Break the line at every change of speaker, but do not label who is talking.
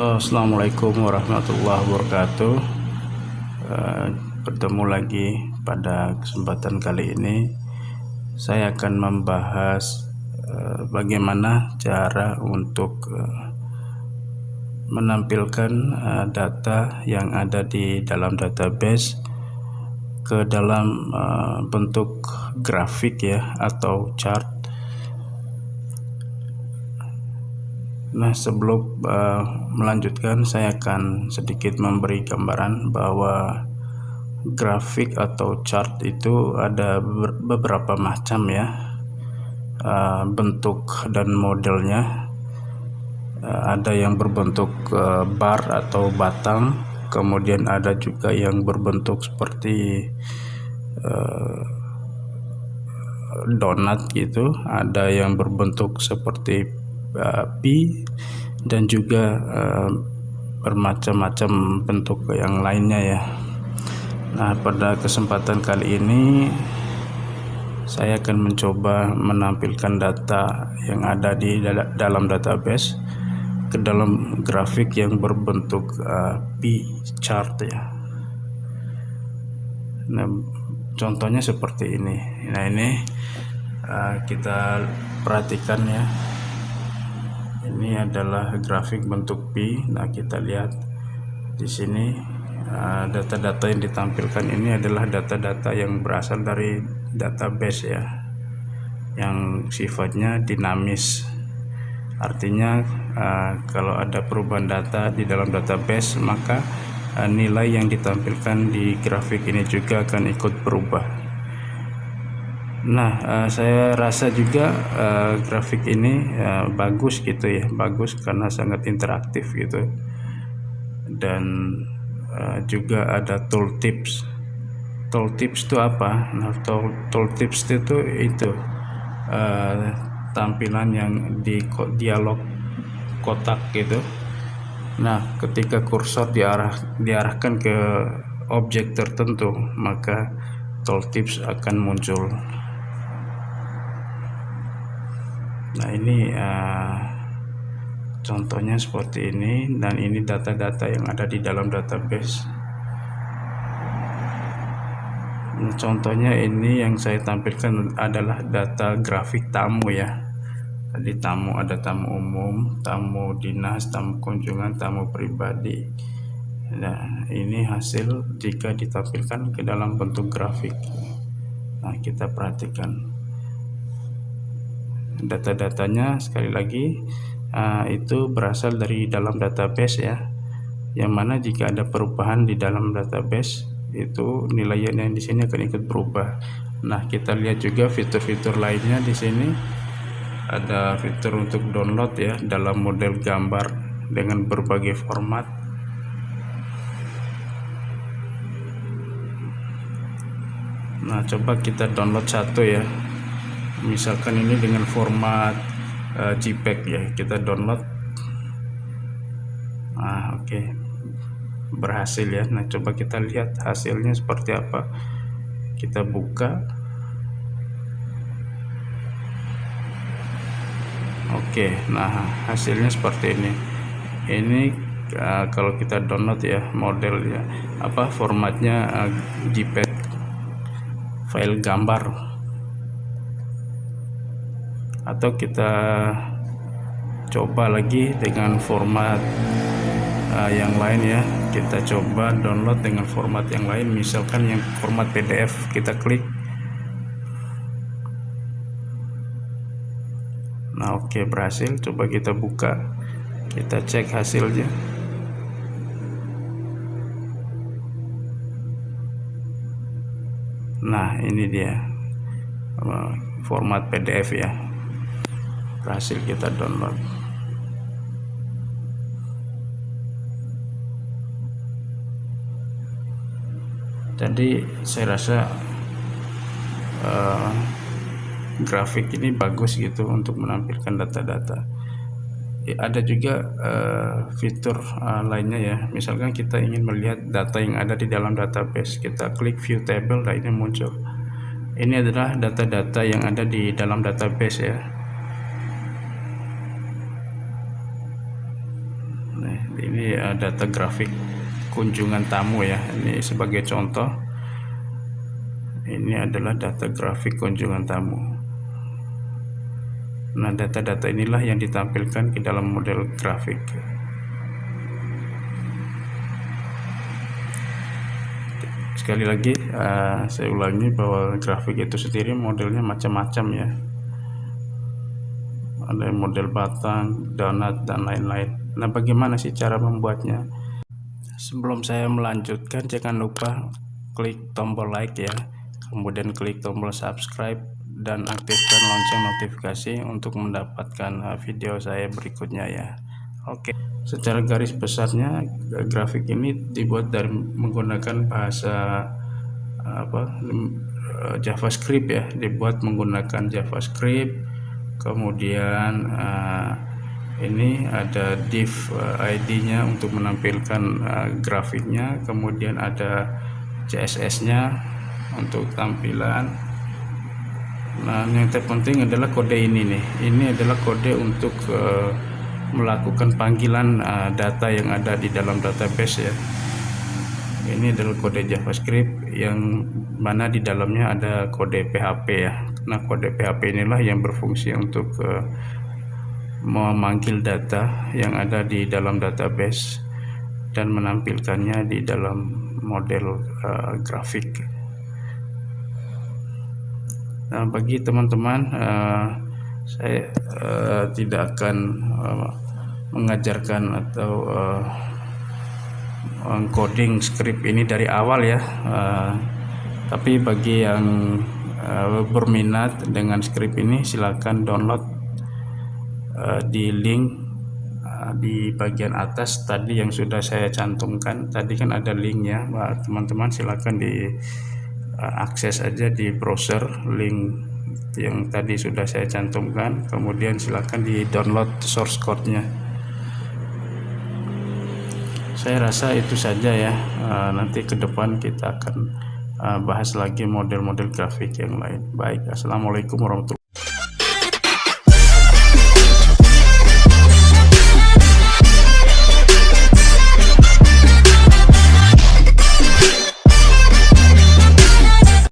Assalamualaikum warahmatullahi wabarakatuh. Bertemu lagi pada kesempatan kali ini. Saya akan membahas bagaimana cara untuk menampilkan data yang ada di dalam database ke dalam bentuk grafik ya, atau chart. Nah, sebelum melanjutkan, saya akan sedikit memberi gambaran bahwa grafik atau chart itu ada beberapa macam ya, bentuk dan modelnya. Ada yang berbentuk bar atau batang, kemudian ada juga yang berbentuk seperti donat gitu, ada yang berbentuk seperti pi, dan juga bermacam-macam bentuk yang lainnya ya. Nah, pada kesempatan kali ini saya akan mencoba menampilkan data yang ada di dalam database ke dalam grafik yang berbentuk pi chart ya. Nah, contohnya seperti ini. Nah, ini kita perhatikan ya. Ini adalah grafik bentuk pi. Nah, kita lihat di sini data-data yang ditampilkan ini adalah data-data yang berasal dari database ya, yang sifatnya dinamis. Artinya kalau ada perubahan data di dalam database, maka nilai yang ditampilkan di grafik ini juga akan ikut berubah. Nah, saya rasa juga grafik ini bagus gitu ya, bagus karena sangat interaktif gitu, dan juga ada tooltips. Tooltips itu apa? Nah, tooltips itu tampilan yang di dialog kotak gitu. Nah, ketika kursor diarahkan ke objek tertentu, maka tooltips akan muncul. Nah, ini contohnya seperti ini, dan ini data-data yang ada di dalam database. Nah, contohnya ini yang saya tampilkan adalah data grafik tamu ya. Tadi tamu, ada tamu umum, tamu dinas, tamu kunjungan, tamu pribadi. Nah, ini hasil jika ditampilkan ke dalam bentuk grafik. Nah, kita perhatikan data-datanya sekali lagi itu berasal dari dalam database ya, yang mana jika ada perubahan di dalam database itu nilainya yang di sini akan ikut berubah. Nah, kita lihat juga fitur-fitur lainnya di sini. Ada fitur untuk download ya dalam model gambar dengan berbagai format. Nah, coba kita download satu ya. Misalkan ini dengan format JPEG ya, kita download. Nah, oke. Berhasil ya. Nah, coba kita lihat hasilnya seperti apa. Kita buka. Oke, nah hasilnya seperti ini. Ini kalau kita download ya modelnya, formatnya JPEG, file gambar. Atau kita coba lagi dengan format yang lain ya, kita coba download dengan format yang lain, misalkan yang format PDF. Kita klik. Nah, oke, berhasil. Coba kita buka, kita cek hasilnya. Nah, ini dia format PDF ya, berhasil kita download. Jadi saya rasa grafik ini bagus gitu untuk menampilkan data-data. Ada juga fitur lainnya ya, misalkan kita ingin melihat data yang ada di dalam database, kita klik view table, nah ini muncul. Ini adalah data-data yang ada di dalam database ya. Nah, ini data grafik kunjungan tamu ya. Ini sebagai contoh, ini adalah data grafik kunjungan tamu. Nah, data-data inilah yang ditampilkan ke dalam model grafik. Sekali lagi saya ulangi bahwa grafik itu sendiri modelnya macam-macam ya. Ada model batang, donat, dan lain-lain. Nah, bagaimana sih cara membuatnya? Sebelum saya melanjutkan, jangan lupa klik tombol like ya, kemudian klik tombol subscribe dan aktifkan lonceng notifikasi untuk mendapatkan video saya berikutnya ya. Oke, secara garis besarnya grafik ini dibuat dari menggunakan bahasa JavaScript ya, dibuat menggunakan JavaScript. Kemudian ini ada div ID-nya untuk menampilkan grafiknya, kemudian ada CSS-nya untuk tampilan. Nah, yang terpenting adalah kode ini nih. Ini adalah kode untuk melakukan panggilan data yang ada di dalam database ya. Ini adalah kode JavaScript yang mana di dalamnya ada kode PHP ya. Nah, kode PHP inilah yang berfungsi untuk memanggil data yang ada di dalam database dan menampilkannya di dalam model grafik. Nah, bagi teman-teman, saya tidak akan mengajarkan atau coding script ini dari awal ya, tapi bagi yang berminat dengan script ini silakan download di link di bagian atas tadi yang sudah saya cantumkan. Tadi kan ada linknya, teman-teman silakan diakses aja di browser link yang tadi sudah saya cantumkan, kemudian silakan di download source code-nya. Saya rasa itu saja ya. Nanti ke depan kita akan bahas lagi model-model grafik yang lain. Baik, assalamualaikum warahmatullahi wabarakatuh.